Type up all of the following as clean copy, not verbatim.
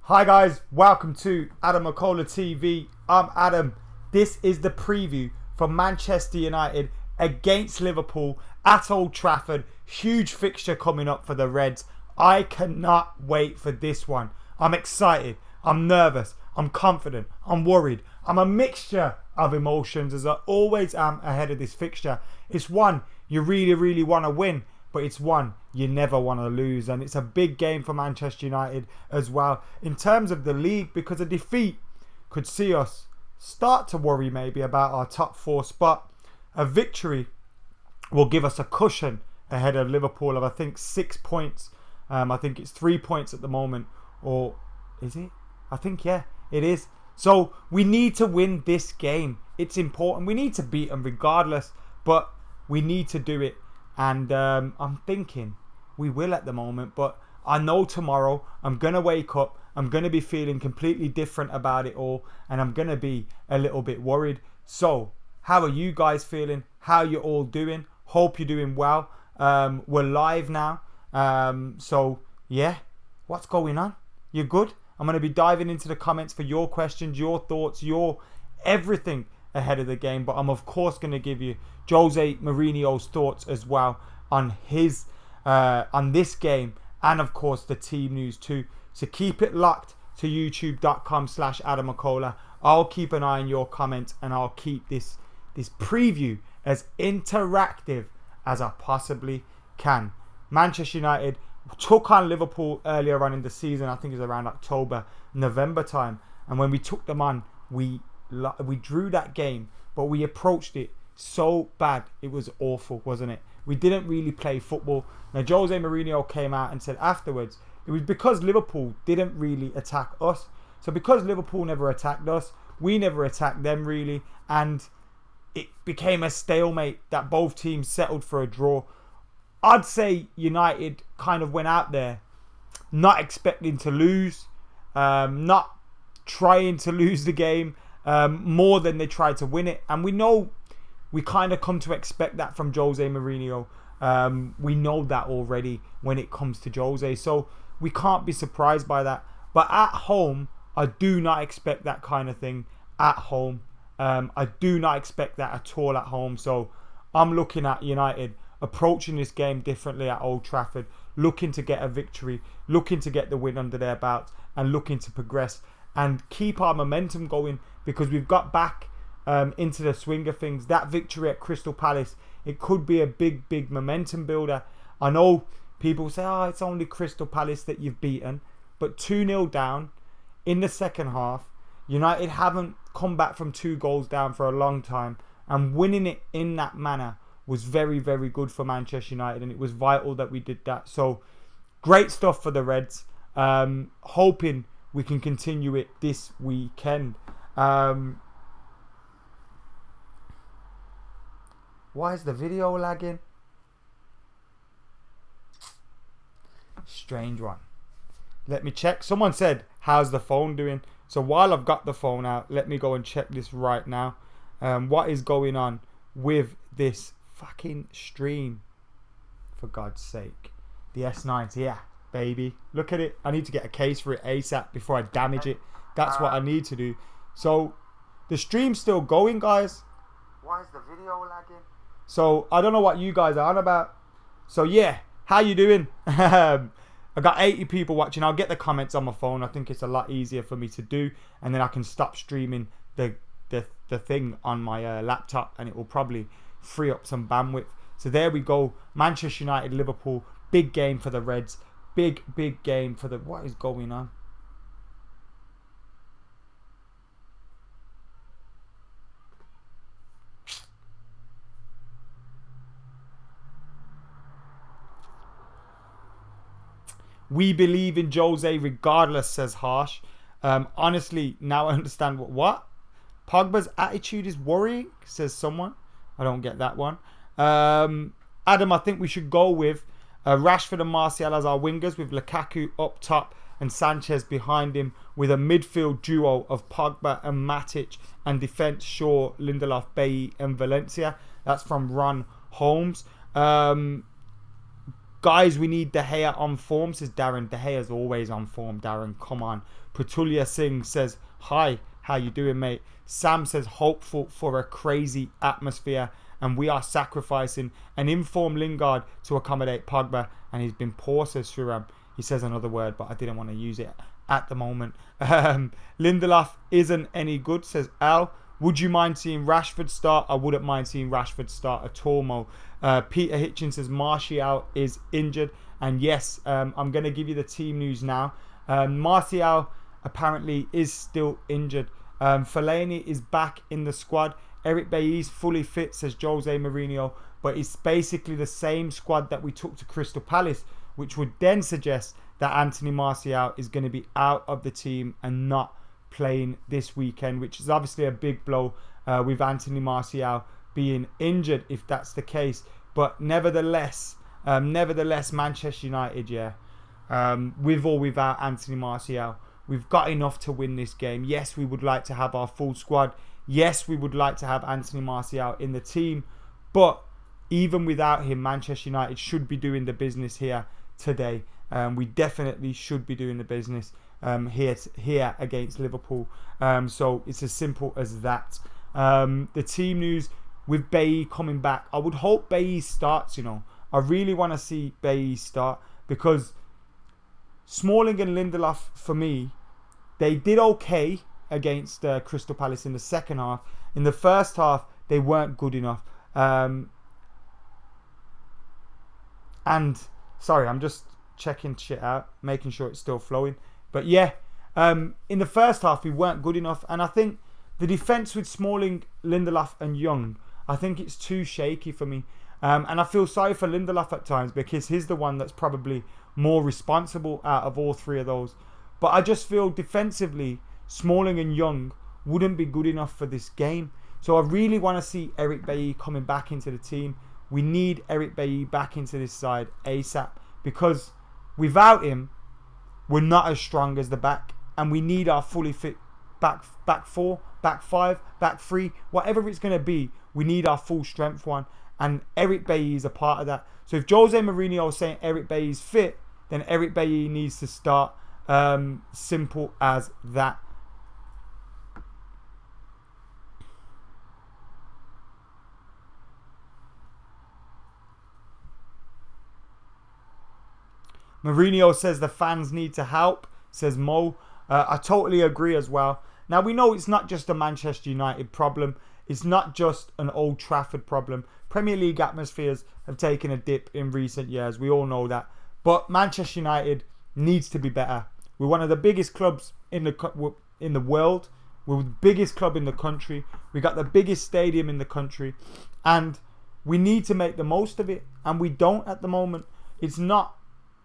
Hi guys, welcome to AdamMcKola TV. I'm Adam. This is the preview for Manchester United against Liverpool at Old Trafford. Huge fixture coming up for the Reds. I cannot wait for this one. I'm excited, I'm nervous, I'm confident, I'm worried. I'm a mixture of emotions as I always am ahead of this fixture. It's one you really want to win, but it's one you never want to lose, and it's a big game for Manchester United as well in terms of the league, because a defeat could see us start to worry maybe about our top four spot. A victory will give us a cushion ahead of Liverpool of I think 6 points. I think it's 3 points at the moment, or is it? I think yeah, it is. So we need to win this game. It's important. We need to beat them regardless, but we need to do it. And I'm thinking we will at the moment, but I know tomorrow I'm going to wake up, I'm going to be feeling completely different about it all, and I'm going to be a little bit worried. So how are you guys feeling? How are you all doing? Hope you're doing well. We're live now. So yeah, what's going on? You good? I'm going to be diving into the comments for your questions, your thoughts, your everything ahead of the game, but I'm of course going to give you Jose Mourinho's thoughts as well on his on this game, and of course the team news too. So keep it locked to youtube.com/AdamMcKola. I'll keep an eye on your comments, and I'll keep this preview as interactive as I possibly can. Manchester United took on Liverpool earlier on in the season. I think it was around October, November time, and when we took them on, we drew that game, but we approached it so bad. It was awful, wasn't it? We didn't really play football. Now, Jose Mourinho came out and said afterwards it was because Liverpool didn't really attack us. So because Liverpool never attacked us, we never attacked them really, and it became a stalemate that both teams settled for a draw. I'd say United kind of went out there not expecting to lose, not trying to lose the game, more than they tried to win it. And we know we kind of come to expect that from Jose Mourinho. We know that already when it comes to Jose, so we can't be surprised by that. But at home, I do not expect that kind of thing at home. I do not expect that at all at home. So I'm looking at United approaching this game differently at Old Trafford, looking to get a victory, looking to get the win under their belts, and looking to progress and keep our momentum going, because we've got back into the swing of things. That victory at Crystal Palace, it could be a big momentum builder. I know people say, oh, it's only Crystal Palace that you've beaten, but 2-0 down in the second half. United haven't come back from 2 goals down for a long time, and winning it in that manner was very good for Manchester United, and it was vital that we did that. So great stuff for the Reds. Hoping we can continue it this weekend. Why is the video lagging? Strange one. Let me check. Someone said, how's the phone doing? So while I've got the phone out, let me go and check this right now. What is going on with this fucking stream? For God's sake. The S90, yeah, baby. Look at it. I need to get a case for it ASAP before I damage it. That's what I need to do. So the stream's still going, guys. Why is the video lagging? So I don't know what you guys are on about. So yeah, how you doing? I got 80 people watching. I'll get the comments on my phone. I think it's a lot easier for me to do, and then I can stop streaming the thing on my laptop, and it will probably free up some bandwidth. So there we go. Manchester United, Liverpool. Big game for the Reds. Big game for the... What is going on? We believe in Jose regardless, says Harsh. Honestly, now I understand what? Pogba's attitude is worrying, says someone. I don't get that one. Adam, I think we should go with Rashford and Martial as our wingers, with Lukaku up top and Sanchez behind him, with a midfield duo of Pogba and Matic, and defence Shaw, Lindelof, Bailly and Valencia. That's from Ron Holmes. Guys, we need De Gea on form, says Darren. De Gea's always on form, Darren. Come on. Pratulia Singh says, hi, how you doing, mate? Sam says, hopeful for a crazy atmosphere, and we are sacrificing an informed Lingard to accommodate Pogba, and he's been poor, says Shuram. He says another word, but I didn't want to use it at the moment. Lindelof isn't any good, says Al. Would you mind seeing Rashford start? I wouldn't mind seeing Rashford start at all, Mo. Peter Hitchens says Martial is injured. And yes, I'm going to give you the team news now. Martial apparently is still injured. Fellaini is back in the squad. Eric Bailly's fully fit, says Jose Mourinho. But it's basically the same squad that we took to Crystal Palace, which would then suggest that Anthony Martial is going to be out of the team and not playing this weekend, which is obviously a big blow with Anthony Martial being injured if that's the case. But nevertheless, Manchester United, with or without Anthony Martial, we've got enough to win this game. Yes, we would like to have our full squad. Yes, we would like to have Anthony Martial in the team. But even without him, Manchester United should be doing the business here today. We definitely should be doing the business here against Liverpool. So it's as simple as that. The team news with Bailly coming back. I would hope Bailly starts, I really want to see Bailly start, because Smalling and Lindelof, for me, they did okay against Crystal Palace in the second half. In the first half, they weren't good enough. And sorry, I'm just checking shit out, making sure it's still flowing. But yeah, in the first half, we weren't good enough. And I think the defence with Smalling, Lindelof and Young, I think it's too shaky for me. And I feel sorry for Lindelof at times, because he's the one that's probably more responsible out of all three of those. But I just feel defensively, Smalling and Young wouldn't be good enough for this game. So I really want to see Eric Bailly coming back into the team. We need Eric Bailly back into this side ASAP, because without him, we're not as strong as the back, and we need our fully fit back four, back five, back three, whatever it's going to be. We need our full strength one, and Eric Bailly is a part of that. So if Jose Mourinho is saying Eric Bailly is fit, then Eric Bailly needs to start. Simple as that. Mourinho says the fans need to help, says Mo. I totally agree as well. Now, we know it's not just a Manchester United problem. It's not just an Old Trafford problem. Premier League atmospheres have taken a dip in recent years. We all know that. But Manchester United needs to be better. We're one of the biggest clubs in the world. We're the biggest club in the country. We got the biggest stadium in the country. And we need to make the most of it. And we don't at the moment. It's not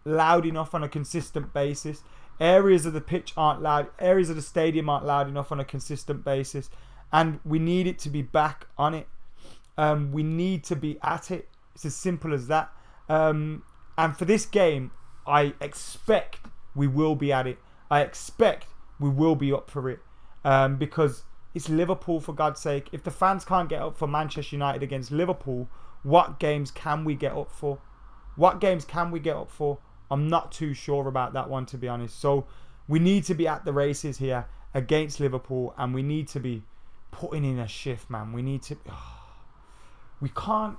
loud enough on a consistent basis. Areas of the pitch aren't loud. Areas of the stadium aren't loud enough on a consistent basis. And we need it to be back on it. We need to be at it. It's as simple as that. And for this game, I expect we will be at it. I expect we will be up for it. Because it's Liverpool, for God's sake. If the fans can't get up for Manchester United against Liverpool, what games can we get up for? What games can we get up for? I'm not too sure about that one, to be honest. So we need to be at the races here against Liverpool, and we need to be putting in a shift, man. We need to... we can't...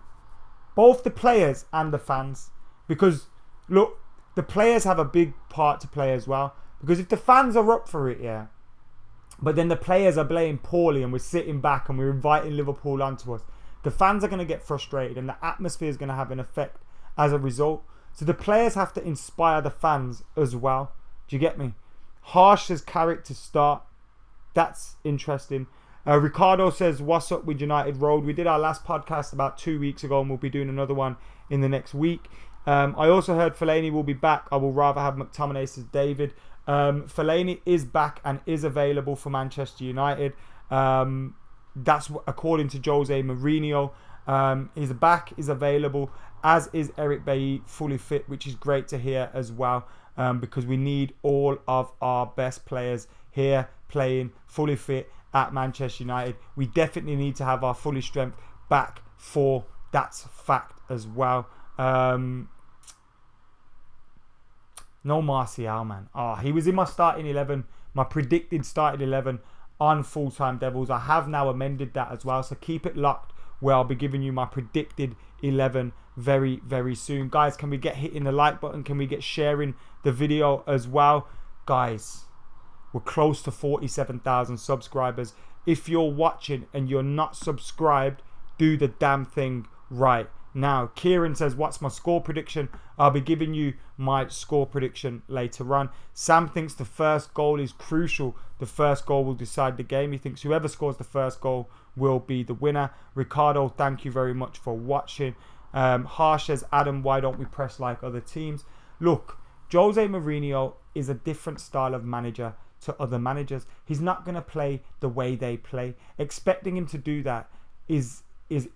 Both the players and the fans. Because, look, the players have a big part to play as well. Because if the fans are up for it, yeah, but then the players are playing poorly and we're sitting back and we're inviting Liverpool onto us, the fans are going to get frustrated and the atmosphere is going to have an effect as a result. So the players have to inspire the fans as well. Do you get me? Harsh says Carrick to start. That's interesting. Ricardo says, what's up with United Road? We did our last podcast about 2 weeks ago and we'll be doing another one in the next week. I also heard Fellaini will be back. I will rather have McTominay, says David. Fellaini is back and is available for Manchester United. That's according to Jose Mourinho. He's back, is available, as is Eric Bailly, fully fit, which is great to hear as well, because we need all of our best players here playing fully fit at Manchester United. We definitely need to have our fully strength back for that's fact as well. No Martial, man. He was in my starting 11, my predicted starting 11 on Full-Time Devils. I have now amended that as well, so keep it locked where I'll be giving you my predicted 11 very, very soon. Guys, can we get hitting the like button? Can we get sharing the video as well? Guys, we're close to 47,000 subscribers. If you're watching and you're not subscribed, do the damn thing right now. Kieran says, what's my score prediction? I'll be giving you my score prediction later on. Sam thinks the first goal is crucial. The first goal will decide the game. He thinks whoever scores the first goal will be the winner. Ricardo, thank you very much for watching. Harsh says, Adam, why don't we press like other teams? Look, Jose Mourinho is a different style of manager to other managers. He's not going to play the way they play. Expecting him to do that is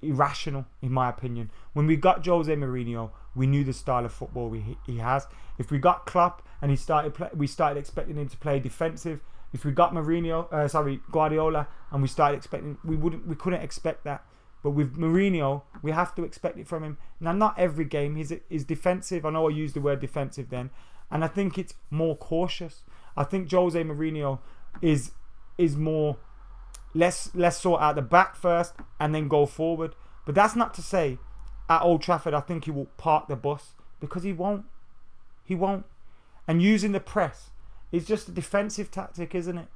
irrational, in my opinion. When we got Jose Mourinho, we knew the style of football he has. If we got Klopp and we started expecting him to play defensive. If we got Guardiola, and we started expecting, we couldn't expect that. But with Mourinho, we have to expect it from him. Now, not every game is defensive. I know I used the word defensive then, and I think it's more cautious. I think Jose Mourinho is more. Let's sort out the back first and then go forward. But that's not to say at Old Trafford I think he will park the bus, because he won't. He won't. And using the press is just a defensive tactic, isn't it?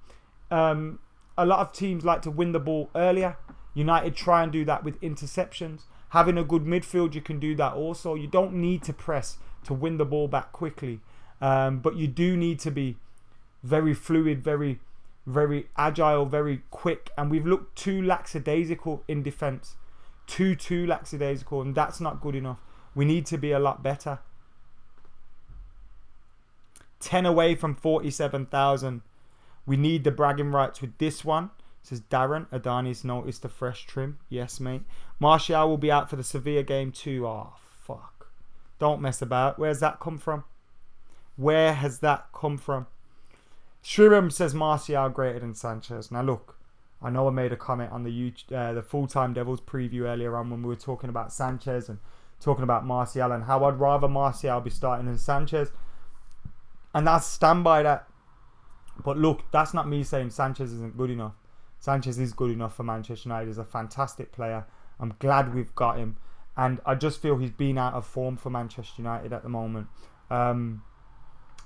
A lot of teams like to win the ball earlier. United try and do that with interceptions. Having a good midfield, you can do that also. You don't need to press to win the ball back quickly. But you do need to be very fluid, very agile, very quick. And we've looked too lackadaisical in defence. Too lackadaisical, and that's not good enough. We need to be a lot better. 10 away from 47,000. We need the bragging rights with this one. Says Darren. Adonis noticed the fresh trim. Yes, mate. Martial will be out for the Sevilla game too. Oh, fuck. Don't mess about. Where's that come from? Where has that come from? Shriram says Martial greater than Sanchez. Now look, I know I made a comment on the Full-Time Devils preview earlier on when we were talking about Sanchez and talking about Martial and how I'd rather Martial be starting than Sanchez. And I stand by that. But look, that's not me saying Sanchez isn't good enough. Sanchez is good enough for Manchester United. He's a fantastic player. I'm glad we've got him. And I just feel he's been out of form for Manchester United at the moment.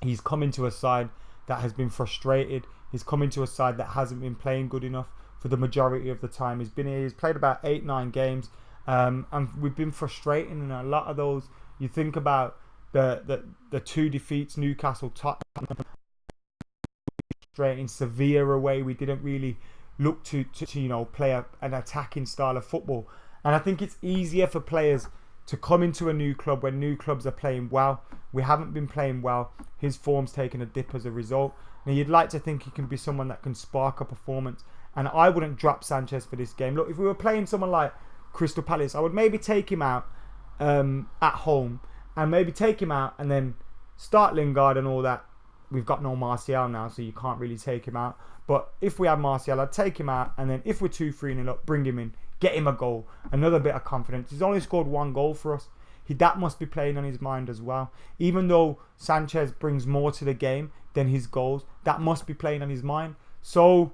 He's come into a side that has been frustrated. He's come into a side that hasn't been playing good enough for the majority of the time. He's been here. He's played about 8-9 games. And we've been frustrating in a lot of those. You think about the 2 defeats, Newcastle, Tottenham, frustrating, Sevilla away. We didn't really look to play an attacking style of football. And I think it's easier for players to come into a new club when new clubs are playing well. We haven't been playing well. His form's taken a dip as a result. Now, you'd like to think he can be someone that can spark a performance. And I wouldn't drop Sanchez for this game. Look, if we were playing someone like Crystal Palace, I would maybe take him out at home. And maybe take him out and then start Lingard and all that. We've got no Martial now, so you can't really take him out. But if we had Martial, I'd take him out. And then if we're 2-3-0 up, bring him in. Get him a goal. Another bit of confidence. He's only scored 1 goal for us. That must be playing on his mind as well. Even though Sanchez brings more to the game than his goals, that must be playing on his mind. So,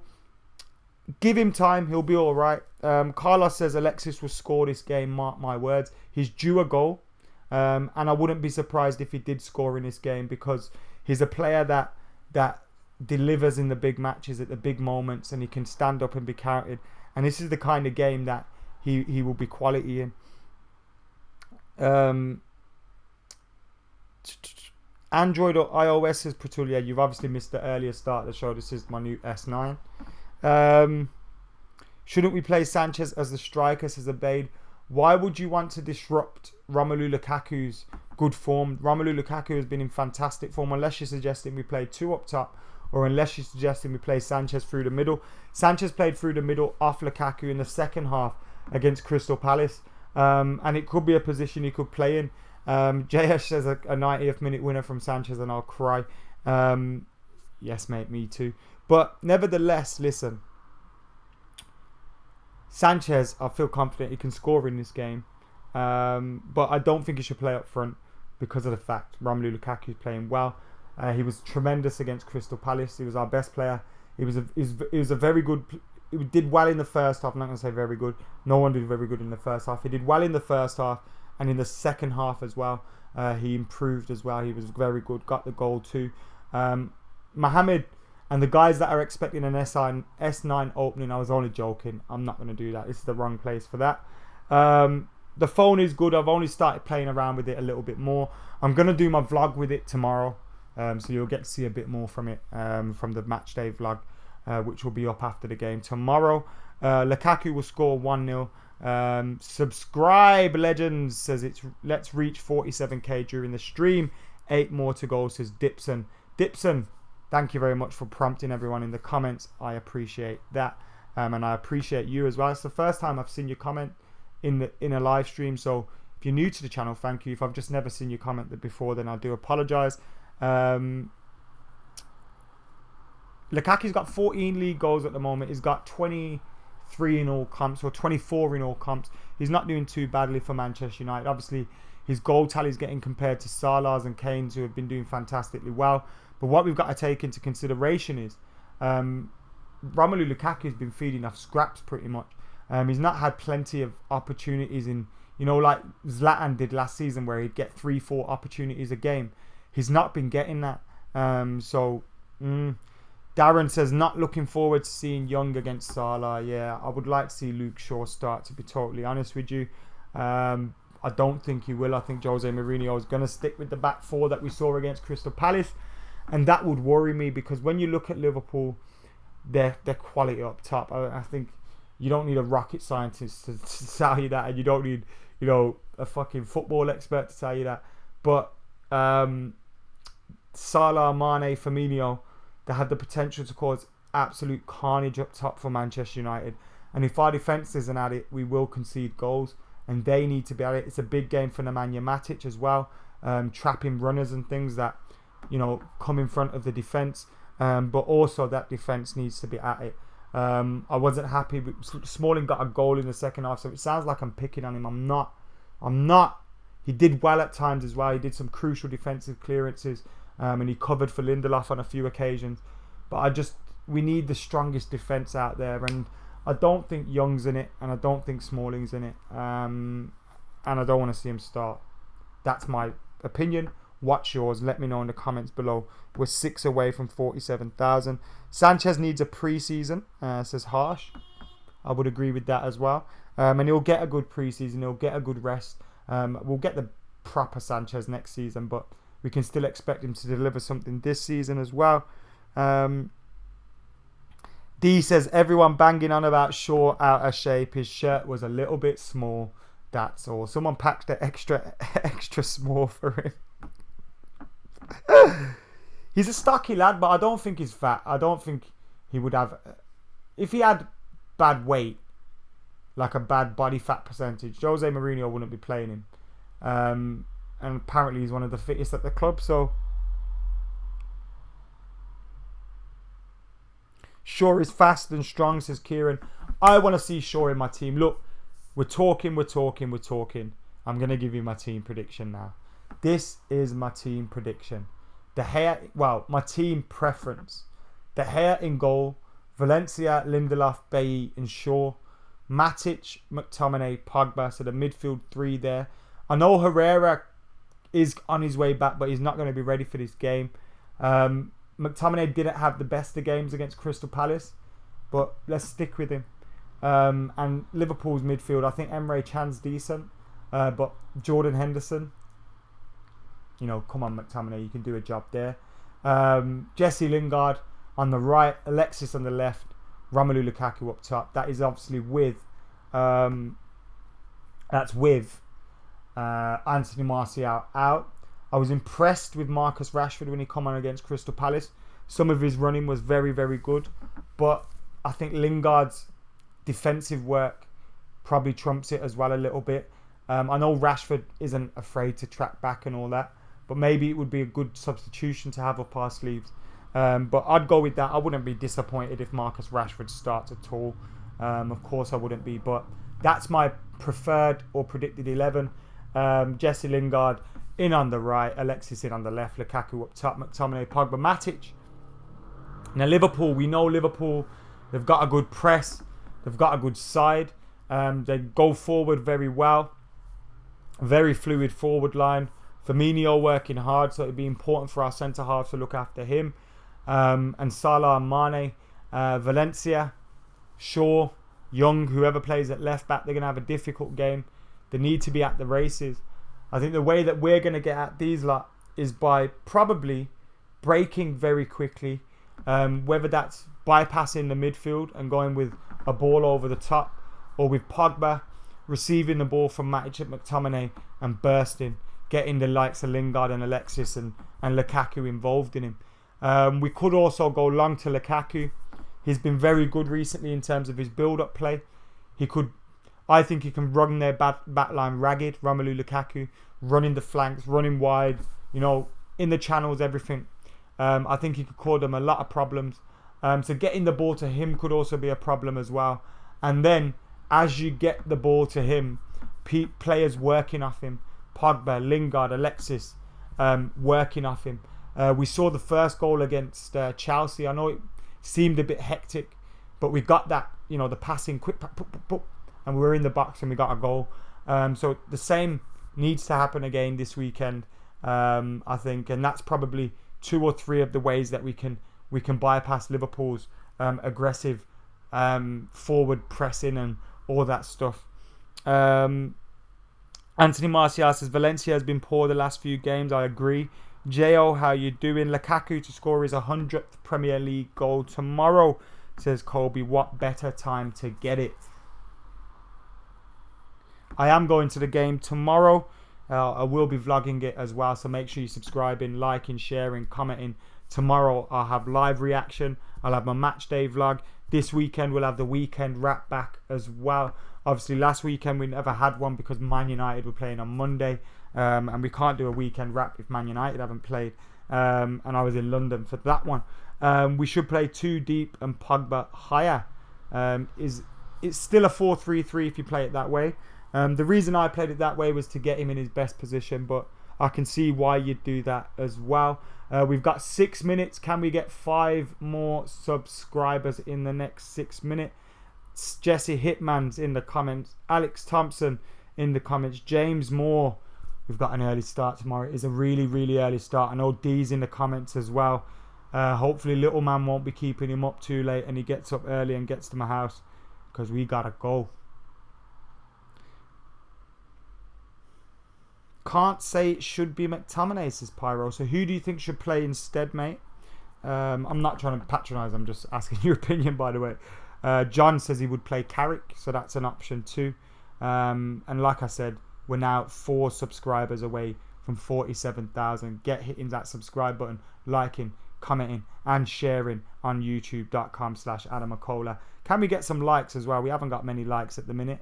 give him time. He'll be all right. Carlos says Alexis will score this game. Mark my words. He's due a goal. And I wouldn't be surprised if he did score in this game, because he's a player that delivers in the big matches at the big moments, and he can stand up and be counted. And this is the kind of game that he will be quality in. Android or iOS, says Pratulia, you've obviously missed the earlier start of the show. This is my new S9. Shouldn't we play Sanchez as the striker, says Abaid? Why would you want to disrupt Romelu Lukaku's good form? Romelu Lukaku has been in fantastic form, unless you're suggesting we play 2 up top, or unless you're suggesting we play Sanchez through the middle. Sanchez played through the middle off Lukaku in the second half against Crystal Palace. And it could be a position he could play in. JS says a 90th minute winner from Sanchez and I'll cry. Yes, mate, me too. But nevertheless, listen. Sanchez, I feel confident he can score in this game. But I don't think he should play up front because of the fact Romelu Lukaku is playing well. He was tremendous against Crystal Palace. He was our best player. He was a very good. He did well in the first half. I'm not going to say very good. No one did very good in the first half. He did well in the first half and in the second half as well. He improved as well. He was very good. Got the goal too. Mohamed and the guys that are expecting an S9 opening, I was only joking. I'm not going to do that. This is the wrong place for that. The phone is good. I've only started playing around with it a little bit more. I'm going to do my vlog with it tomorrow. So you'll get to see a bit more from it, from the match day vlog, which will be up after the game tomorrow. Lukaku will score 1-0. Subscribe, legends, says let's reach 47k during the stream. 8 more to go, says Dipson. Dipson, thank you very much for prompting everyone in the comments. I appreciate that. And I appreciate you as well. It's the first time I've seen your comment in a live stream. So if you're new to the channel, thank you. If I've just never seen your comment before, then I do apologise. Lukaku's got 14 league goals at the moment. He's got 23 in all comps, or 24 in all comps. He's not doing too badly for Manchester United. Obviously, his goal tally is getting compared to Salah's and Kane's, who have been doing fantastically well. But what we've got to take into consideration is Romelu Lukaku has been feeding off scraps pretty much. He's not had plenty of opportunities in, like Zlatan did last season, where he'd get 3-4 opportunities a game. He's not been getting that. Darren says, not looking forward to seeing Young against Salah. Yeah, I would like to see Luke Shaw start, to be totally honest with you. I don't think he will. I think Jose Mourinho is going to stick with the back four that we saw against Crystal Palace. And that would worry me, because when you look at Liverpool, their quality up top, I think you don't need a rocket scientist to tell you that. And you don't need, a fucking football expert to tell you that. But Salah, Mane, Firmino, they have the potential to cause absolute carnage up top for Manchester United. And if our defence isn't at it, we will concede goals. And they need to be at it. It's a big game for Nemanja Matic as well. Trapping runners and things that, come in front of the defence. But also that defence needs to be at it. I wasn't happy. Smalling got a goal in the second half, so it sounds like I'm picking on him. I'm not. He did well at times as well. He did some crucial defensive clearances, and he covered for Lindelof on a few occasions. But we need the strongest defence out there, and I don't think Young's in it, and I don't think Smalling's in it, and I don't want to see him start. That's my opinion. What's yours? Let me know in the comments below. We're 6 away from 47,000. Sanchez needs a pre-season, says Harsh. I would agree with that as well. And he'll get a good pre-season. He'll get a good rest. We'll get the proper Sanchez next season, but we can still expect him to deliver something this season as well. D says, everyone banging on about Shaw out of shape. His shirt was a little bit small. That's all. Someone packed it extra small for him. He's a stocky lad, but I don't think he's fat. I don't think he would have... If he had bad weight, like a bad body fat percentage, Jose Mourinho wouldn't be playing him. And apparently he's one of the fittest at the club, so... Shaw is fast and strong, says Kieran. I want to see Shaw in my team. Look, we're talking. I'm going to give you my team prediction now. This is my team prediction. My team preference. De Gea in goal. Valencia, Lindelof, Bailly and Shaw. Matic, McTominay, Pogba. So the midfield 3 there. I know Herrera is on his way back, but he's not going to be ready for this game. McTominay didn't have the best of games against Crystal Palace, but let's stick with him. And Liverpool's midfield, I think Emre Can's decent, but Jordan Henderson, come on McTominay, you can do a job there. Jesse Lingard on the right, Alexis on the left, Romelu Lukaku up top. That is obviously with Anthony Martial out. I was impressed with Marcus Rashford when he came on against Crystal Palace. Some of his running was very, very good, but I think Lingard's defensive work probably trumps it as well a little bit. I know Rashford isn't afraid to track back and all that, but maybe it would be a good substitution to have up our sleeves. But I'd go with that. I wouldn't be disappointed if Marcus Rashford starts at all. Of course I wouldn't be, but that's my preferred or predicted 11. Jesse Lingard, in on the right, Alexis in on the left, Lukaku up top, McTominay, Pogba, Matic. Now Liverpool, we know Liverpool, they've got a good press, they've got a good side, they go forward very well, very fluid forward line. Firmino working hard, so it'd be important for our centre halves to look after him. And Salah and Mane, Valencia, Shaw, Young, whoever plays at left back, they're going to have a difficult game. They need to be at the races. I think the way that we're going to get at these lot is by probably breaking very quickly, whether that's bypassing the midfield and going with a ball over the top, or with Pogba receiving the ball from Matic at McTominay and bursting, getting the likes of Lingard and Alexis and Lukaku involved in him. We could also go long to Lukaku. He's been very good recently in terms of his build-up play. I think he can run their back line ragged, Romelu Lukaku, running the flanks, running wide, in the channels, everything. I think he could cause them a lot of problems. So getting the ball to him could also be a problem as well. And then, as you get the ball to him, players working off him, Pogba, Lingard, Alexis, working off him. We saw the first goal against Chelsea. I know it seemed a bit hectic, but we got that, the passing quick, and we were in the box and we got a goal. So the same needs to happen again this weekend, I think, and that's probably 2 or 3 of the ways that we can bypass Liverpool's aggressive forward pressing and all that stuff. Anthony Martial says Valencia has been poor the last few games. I agree. Jo, how you doing? Lukaku to score his 100th Premier League goal tomorrow, says Colby. What better time to get it? I am going to the game tomorrow. I will be vlogging it as well, so make sure you're subscribing, liking, sharing, commenting. Tomorrow I'll have live reaction. I'll have my match day vlog. This weekend we'll have the weekend wrap back as well. Obviously last weekend we never had one because Man United were playing on Monday, and we can't do a weekend wrap if Man United haven't played, and I was in London for that one. We should play 2 deep and Pogba higher. It's still a 4-3-3 if you play it that way. The reason I played it that way was to get him in his best position, but I can see why you'd do that as well. We've got 6 minutes. Can we get 5 more subscribers in the next 6 minutes? Jesse Hitman's in the comments. Alex Thompson in the comments. James Moore. We've got an early start tomorrow. It is a really, really early start. I know D's in the comments as well. Hopefully little man won't be keeping him up too late and he gets up early and gets to my house, because we gotta go. Can't say it should be McTominay, says Pyro. So who do you think should play instead, mate? I'm not trying to patronise. I'm just asking your opinion, by the way. John says he would play Carrick, so that's an option too. And like I said, we're now 4 subscribers away from 47,000. Get hitting that subscribe button, liking, commenting, and sharing on youtube.com/AdamMcKola. Can we get some likes as well? We haven't got many likes at the minute.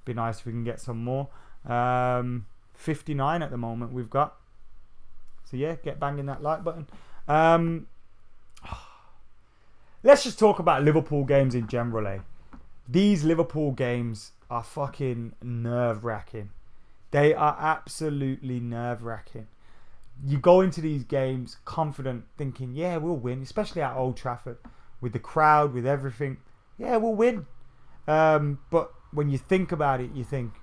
Be nice if we can get some more. 59 at the moment we've got. So yeah, get banging that like button. Let's just talk about Liverpool games in general, eh? These Liverpool games are fucking nerve-wracking. They are absolutely nerve-wracking. You go into these games confident, thinking, yeah, we'll win, especially at Old Trafford, with the crowd, with everything. Yeah, we'll win. But when you think about it, you think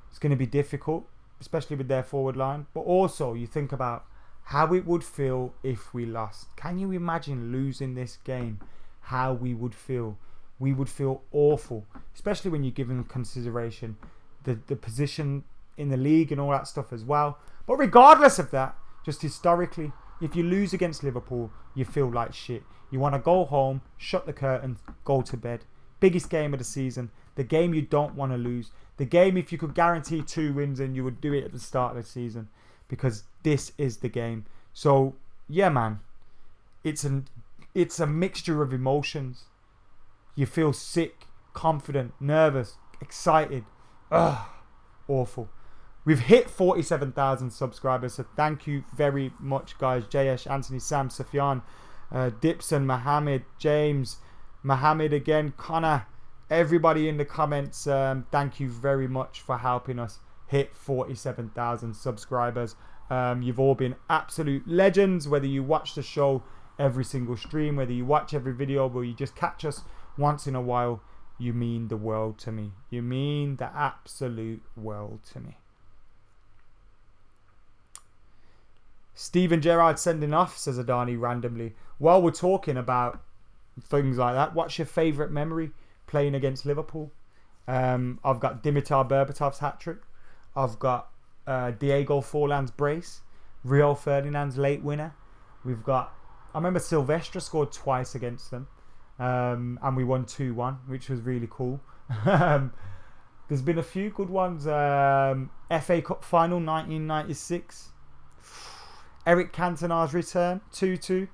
it's going to be difficult, especially with their forward line. But also you think about how it would feel if we lost. Can you imagine losing this game? How we would feel? We would feel awful, especially when you give in consideration the position in the league and all that stuff as well. But regardless of that, just historically, if you lose against Liverpool, you feel like shit. You want to go home, shut the curtains, go to bed. Biggest game of the season. The game you don't want to lose. The game, if you could guarantee 2 wins, and you would do it at the start of the season, because this is the game. So yeah, man, it's a mixture of emotions. You feel sick, confident, nervous, excited. Awful. We've hit 47,000 subscribers, so thank you very much, guys. Jayesh, Anthony, Sam, Sufyan, Dipson, Mohammed, James, Mohammed again, Connor, everybody in the comments. Thank you very much for helping us hit 47,000 subscribers. You've all been absolute legends, whether you watch the show every single stream, whether you watch every video, or you just catch us once in a while. You mean the world to me. You mean the absolute world to me. Steven Gerrard sending off, says Adani randomly. While we're talking about things like that, what's your favourite memory playing against Liverpool? I've got Dimitar Berbatov's hat-trick. I've got Diego Forlan's brace. Rio Ferdinand's late winner. We've got... I remember Silvestre scored twice against them. And we won 2-1, which was really cool. There's been a few good ones. FA Cup final 1996. Eric Cantona's return 2-2.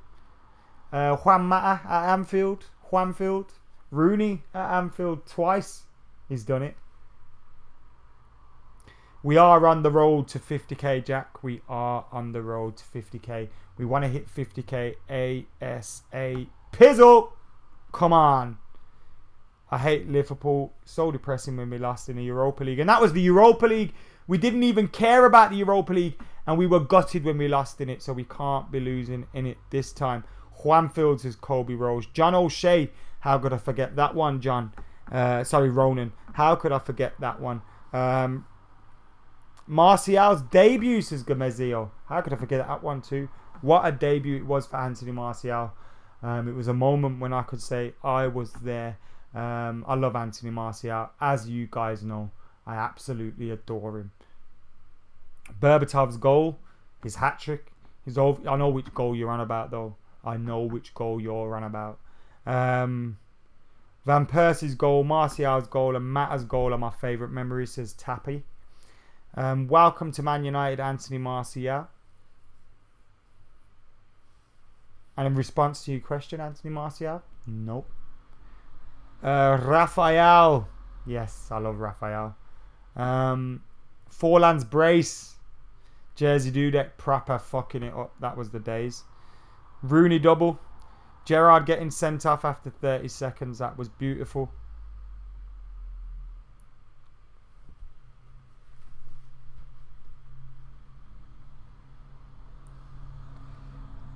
Juan Mata at Anfield. Juanfield. Rooney at Anfield twice. He's done it. We are on the road to 50k, Jack. We are on the road to 50k. We want to hit 50k ASA. Pizzle! Come on. I hate Liverpool. So depressing when we lost in the Europa League. And that was the Europa League. We didn't even care about the Europa League. And we were gutted when we lost in it. So we can't be losing in it this time. Juan Fields is Kobe Rose. John O'Shea. How could I forget that one, John? Ronan. How could I forget that one? Martial's debut, says Gamezio. How could I forget that one too? What a debut it was for Anthony Martial. It was a moment when I could say I was there. I love Anthony Martial. As you guys know, I absolutely adore him. Berbatov's goal, his hat-trick. I know which goal you're on about, though. I know which goal you're on about. Van Persie's goal, Martial's goal, and Mata's goal are my favourite memories, says Tappy. Welcome to Man United, Anthony Martial. And in response to your question, Anthony Martial? Nope. Raphael. Yes, I love Raphael. Forlan's brace. Jersey Dudek proper fucking it up. That was the days. Rooney double. Gerrard getting sent off after 30 seconds. That was beautiful.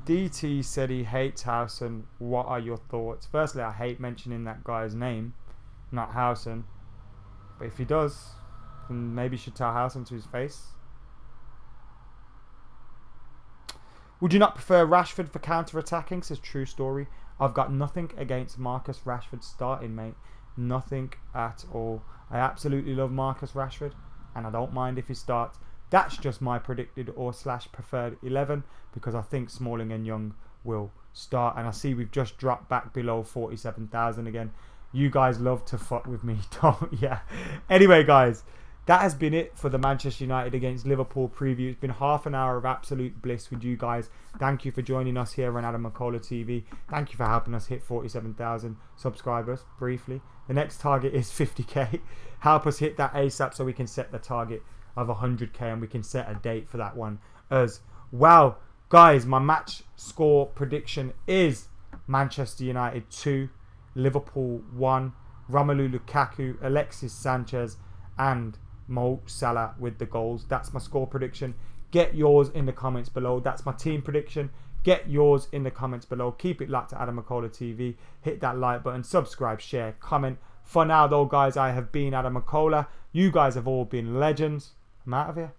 DT said he hates Howson. What are your thoughts? Firstly, I hate mentioning that guy's name, not Howson. But if he does, then maybe you should tell Howson to his face. Would you not prefer Rashford for counter-attacking? Says True Story. I've got nothing against Marcus Rashford starting, mate. Nothing at all. I absolutely love Marcus Rashford, and I don't mind if he starts. That's just my predicted or / preferred 11 because I think Smalling and Young will start. And I see we've just dropped back below 47,000 again. You guys love to fuck with me, don't you? Yeah. Anyway, guys, that has been it for the Manchester United against Liverpool preview. It's been half an hour of absolute bliss with you guys. Thank you for joining us here on AdamMcKola TV. Thank you for helping us hit 47,000 subscribers briefly. The next target is 50k. Help us hit that ASAP so we can set the target of 100k and we can set a date for that one as well. Guys, my match score prediction is Manchester United 2, Liverpool 1, Romelu Lukaku, Alexis Sanchez and Mo Salah with the goals. That's my score prediction. Get yours in the comments below. That's my team prediction. Get yours in the comments below. Keep it locked to AdamMcKola TV. Hit that like button, subscribe, share, comment. For now though, guys, I have been AdamMcKola. You guys have all been legends. I'm out of here.